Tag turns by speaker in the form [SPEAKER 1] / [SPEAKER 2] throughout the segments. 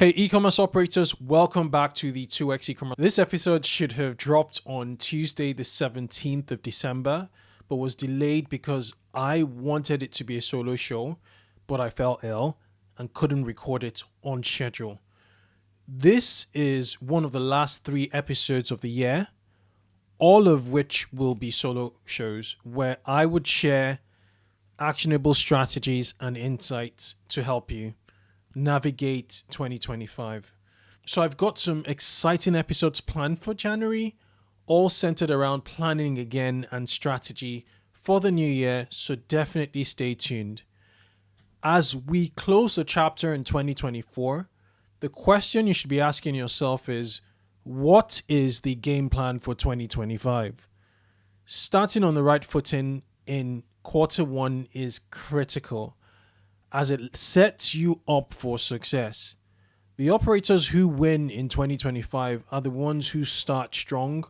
[SPEAKER 1] Hey e-commerce operators, welcome back to the 2x e-commerce. This episode should have dropped on Tuesday the 17th of December, but was delayed because I wanted it to be a solo show, but I fell ill and couldn't record it on schedule. This is one of the last 3 episodes of the year, all of which will be solo shows where I would share actionable strategies and insights to help you navigate 2025. So I've got some exciting episodes planned for January, all centered around planning again and strategy for the new year, so definitely stay tuned. As we close the chapter in 2024, the question you should be asking yourself is, what is the game plan for 2025? Starting on the right footing in quarter one is critical, as it sets you up for success. The operators who win in 2025 are the ones who start strong,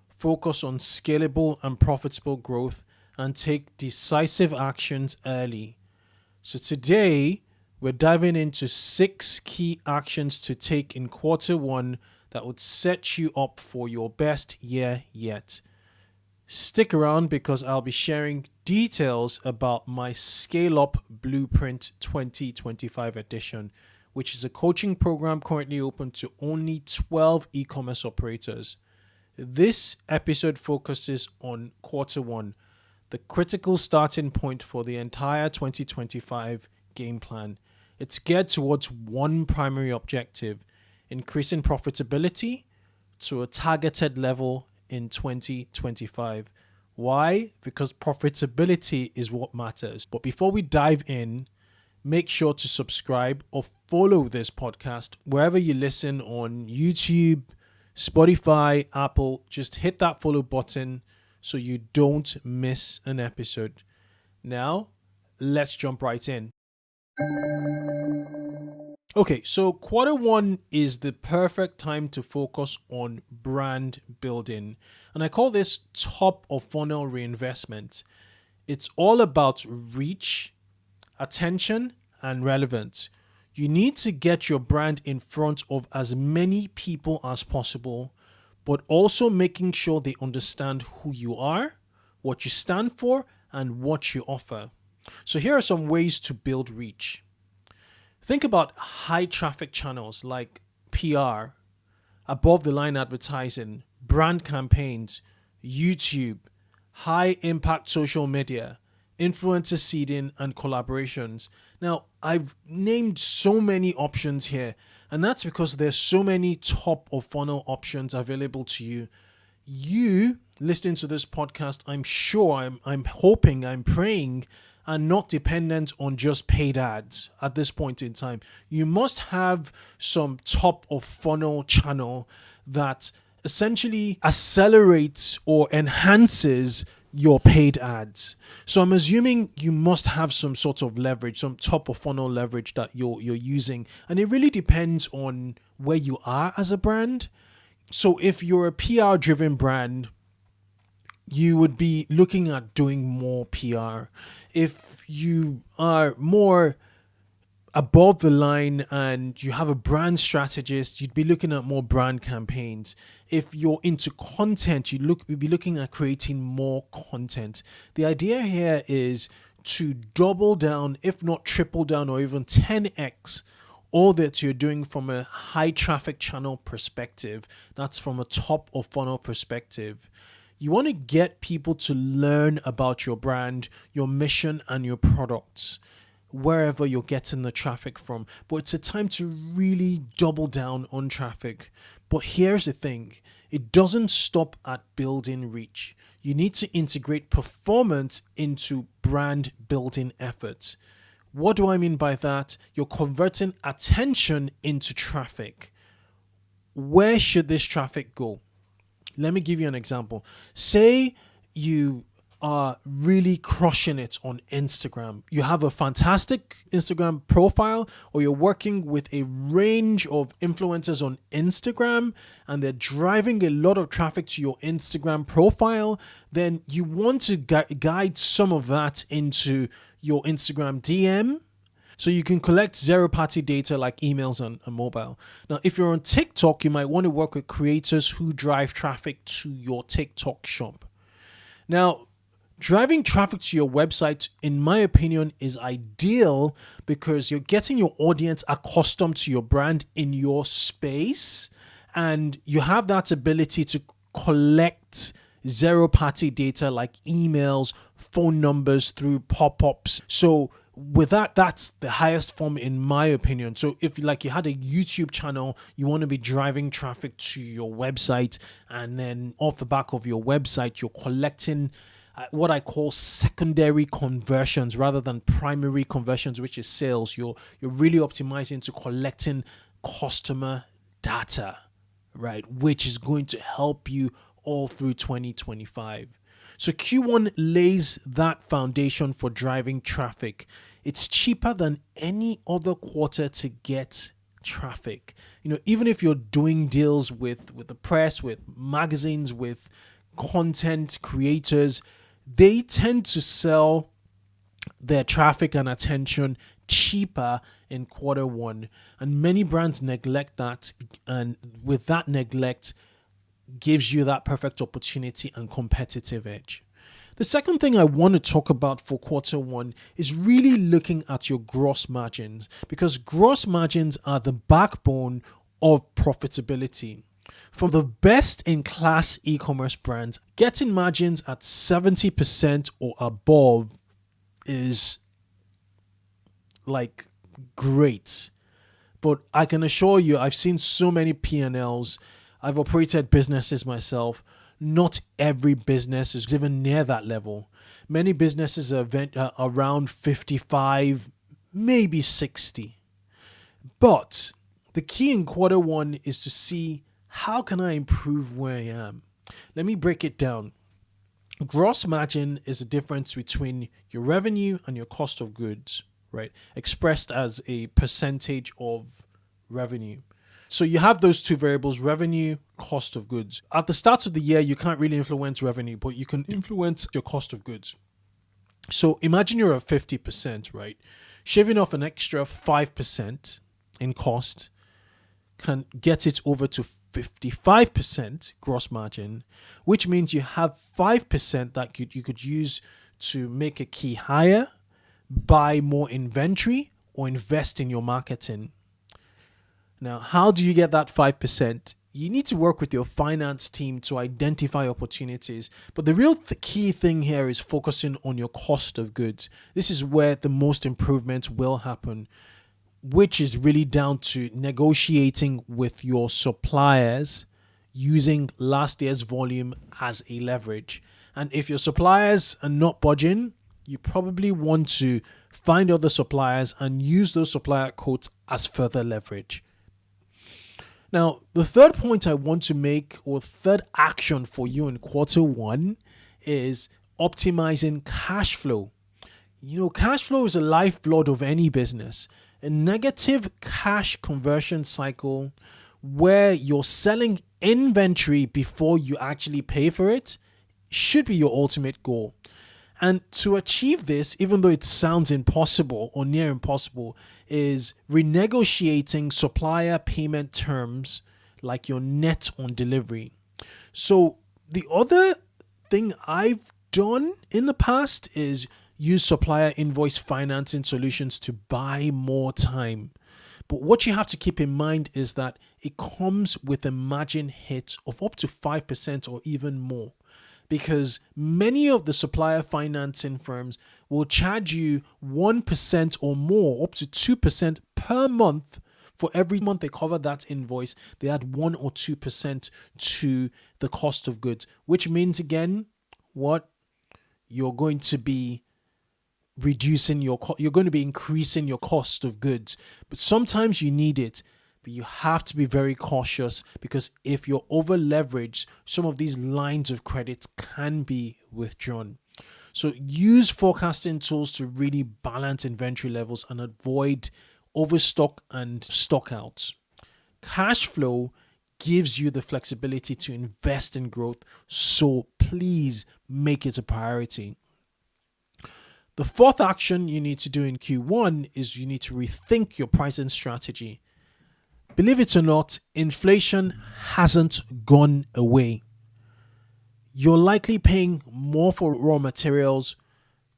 [SPEAKER 1] focus on scalable and profitable growth, and take decisive actions early. So today, we're diving into 6 key actions to take in quarter one that would set you up for your best year yet. Stick around because I'll be sharing details about my ScaleUp Blueprint 2025 edition, which is a coaching program currently open to only 12 e-commerce operators. This episode focuses on quarter one, the critical starting point for the entire 2025 game plan. It's geared towards one primary objective: increasing profitability to a targeted level in 2025. Why? Because profitability is what matters. But before we dive in, make sure to subscribe or follow this podcast wherever you listen on YouTube, Spotify, Apple. Just hit that follow button so you don't miss an episode. Now, let's jump right in. Okay, so quarter one is the perfect time to focus on brand building. And I call this top of funnel reinvestment. It's all about reach, attention, and relevance. You need to get your brand in front of as many people as possible, but also making sure they understand who you are, what you stand for, and what you offer. So here are some ways to build reach. Think about high traffic channels like PR, above the line advertising, brand campaigns, YouTube, high impact social media, influencer seeding, and collaborations. Now, I've named so many options here, and that's because there's so many top of funnel options available to you. You listening to this podcast, I'm sure, I'm hoping, I'm praying, and not dependent on just paid ads at this point in time. You must have some top of funnel channel that essentially accelerates or enhances your paid ads. So I'm assuming you must have some sort of leverage, some top of funnel leverage that you're using. And it really depends on where you are as a brand. So if you're a PR driven brand, you would be looking at doing more PR. If you are more above the line and you have a brand strategist, you'd be looking at more brand campaigns. If you're into content, you'd be looking at creating more content. The idea here is to double down, if not triple down, or even 10x all that you're doing from a high traffic channel perspective. That's from a top of funnel perspective. You want to get people to learn about your brand, your mission, and your products wherever you're getting the traffic from. But it's a time to really double down on traffic. But here's the thing, it doesn't stop at building reach. You need to integrate performance into brand building efforts. What do I mean by that? You're converting attention into traffic. Where should this traffic go? Let me give you an example. Say you are really crushing it on Instagram. You have a fantastic Instagram profile, or you're working with a range of influencers on Instagram and they're driving a lot of traffic to your Instagram profile. Then you want to guide some of that into your Instagram DM. So you can collect zero-party data like emails and mobile. Now, if you're on TikTok, you might want to work with creators who drive traffic to your TikTok shop. Now, driving traffic to your website, in my opinion, is ideal because you're getting your audience accustomed to your brand in your space, and you have that ability to collect zero-party data like emails, phone numbers through pop-ups. So with that, that's the highest form in my opinion. So if you had a YouTube channel, you want to be driving traffic to your website, and then off the back of your website, you're collecting what I call secondary conversions rather than primary conversions, which is sales. You're really optimizing to collecting customer data, right? Which is going to help you all through 2025. So Q1 lays that foundation for driving traffic. It's cheaper than any other quarter to get traffic. Even if you're doing deals with the press, with magazines, with content creators, they tend to sell their traffic and attention cheaper in quarter one. And many brands neglect that. And with that neglect, gives you that perfect opportunity and competitive edge. The second thing I want to talk about for quarter one is really looking at your gross margins, because gross margins are the backbone of profitability. For the best in class e-commerce brands, getting margins at 70% or above is great. But I can assure you, I've seen so many P&Ls. I've operated businesses myself. Not every business is even near that level. Many businesses are around 55, maybe 60. But the key in quarter one is to see, how can I improve where I am? Let me break it down. Gross margin is the difference between your revenue and your cost of goods, right? Expressed as a percentage of revenue. So you have those two variables, revenue, cost of goods. At the start of the year, you can't really influence revenue, but you can influence your cost of goods. So imagine you're at 50%, right? Shaving off an extra 5% in cost can get it over to 55% gross margin, which means you have 5% that you could use to make a key hire, buy more inventory, or invest in your marketing. Now, how do you get that 5%? You need to work with your finance team to identify opportunities. But the real key thing here is focusing on your cost of goods. This is where the most improvements will happen, which is really down to negotiating with your suppliers using last year's volume as a leverage. And if your suppliers are not budging, you probably want to find other suppliers and use those supplier quotes as further leverage. Now, the third point I want to make, or third action for you in quarter one, is optimizing cash flow. Cash flow is a lifeblood of any business. A negative cash conversion cycle where you're selling inventory before you actually pay for it should be your ultimate goal. And to achieve this, even though it sounds impossible or near impossible, is renegotiating supplier payment terms like your net on delivery. So the other thing I've done in the past is use supplier invoice financing solutions to buy more time. But what you have to keep in mind is that it comes with a margin hit of up to 5% or even more, because many of the supplier financing firms will charge you 1% or more, up to 2% per month. For every month they cover that invoice, they add 1 or 2% to the cost of goods, which means, again, what? You're going to be you're going to be increasing your cost of goods. But sometimes you need it, but you have to be very cautious, because if you're over leveraged, some of these lines of credit can be withdrawn. So use forecasting tools to really balance inventory levels and avoid overstock and stock outs. Cash flow gives you the flexibility to invest in growth, so please make it a priority. The fourth action you need to do in Q1 is you need to rethink your pricing strategy. Believe it or not, inflation hasn't gone away. You're likely paying more for raw materials,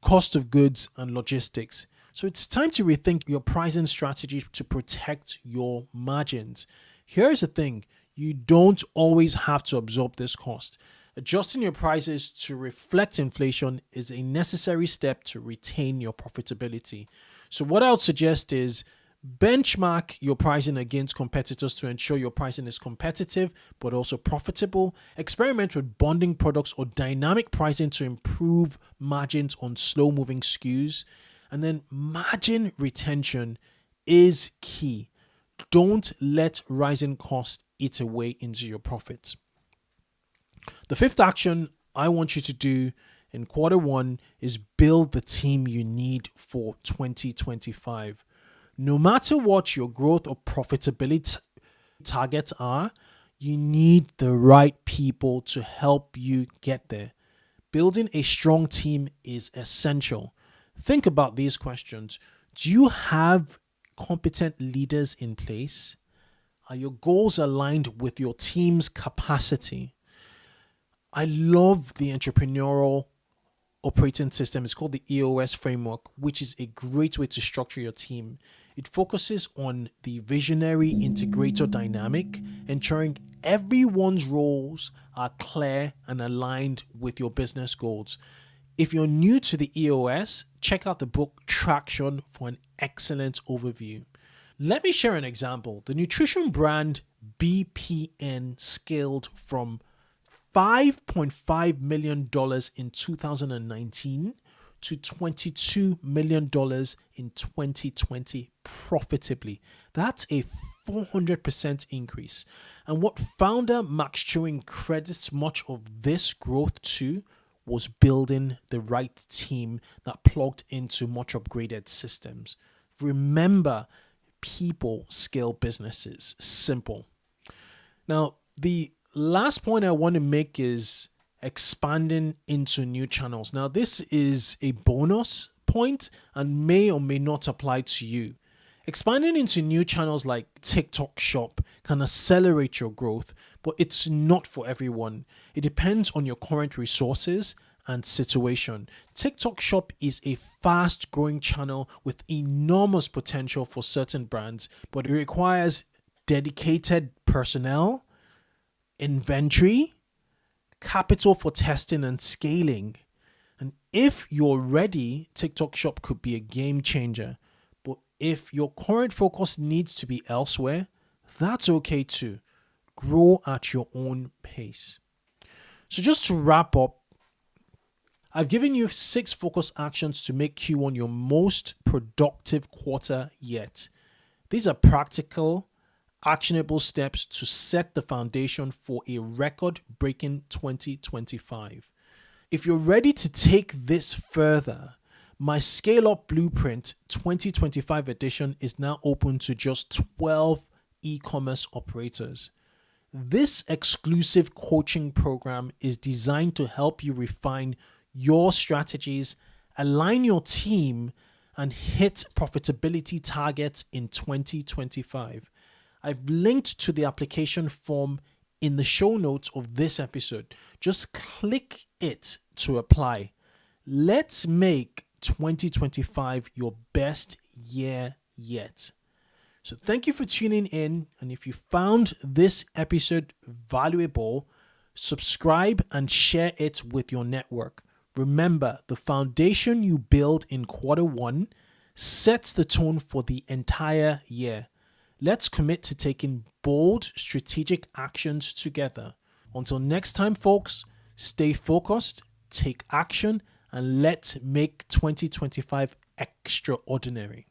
[SPEAKER 1] cost of goods, and logistics. So it's time to rethink your pricing strategy to protect your margins. Here's the thing, you don't always have to absorb this cost. Adjusting your prices to reflect inflation is a necessary step to retain your profitability. So what I would suggest is benchmark your pricing against competitors to ensure your pricing is competitive but also profitable. Experiment with bundling products or dynamic pricing to improve margins on slow-moving SKUs. And then margin retention is key. Don't let rising costs eat away into your profits. The fifth action I want you to do in Q1 is build the team you need for 2025. No matter what your growth or profitability targets are, you need the right people to help you get there. Building a strong team is essential. Think about these questions. Do you have competent leaders in place? Are your goals aligned with your team's capacity? I love the entrepreneurial operating system. It's called the EOS framework, which is a great way to structure your team. It focuses on the visionary integrator dynamic, ensuring everyone's roles are clear and aligned with your business goals. If you're new to the EOS, check out the book Traction for an excellent overview. Let me share an example. The nutrition brand BPN scaled from $5.5 million in 2019 to $22 million in 2020 profitably. That's a 400% increase. And what founder Max Chewing credits much of this growth to was building the right team that plugged into much upgraded systems. Remember, people scale businesses. Simple. Now, the last point I want to make is expanding into new channels. Now, this is a bonus point and may or may not apply to you. Expanding into new channels like TikTok Shop can accelerate your growth, but it's not for everyone. It depends on your current resources and situation. TikTok Shop is a fast growing channel with enormous potential for certain brands, but it requires dedicated personnel, inventory, capital for testing and scaling. And if you're ready, TikTok Shop could be a game changer. But if your current focus needs to be elsewhere, that's okay too. Grow at your own pace. So just to wrap up, I've given you 6 focus actions to make Q1 your most productive quarter yet. These are practical, actionable steps to set the foundation for a record-breaking 2025. If you're ready to take this further, my ScaleUp Blueprint 2025 edition is now open to just 12 e-commerce operators. This exclusive coaching program is designed to help you refine your strategies, align your team, and hit profitability targets in 2025. I've linked to the application form in the show notes of this episode. Just click it to apply. Let's make 2025 your best year yet. So thank you for tuning in. And if you found this episode valuable, subscribe and share it with your network. Remember, the foundation you build in Q1 sets the tone for the entire year. Let's commit to taking bold, strategic actions together. Until next time, folks, stay focused, take action, and let's make 2025 extraordinary.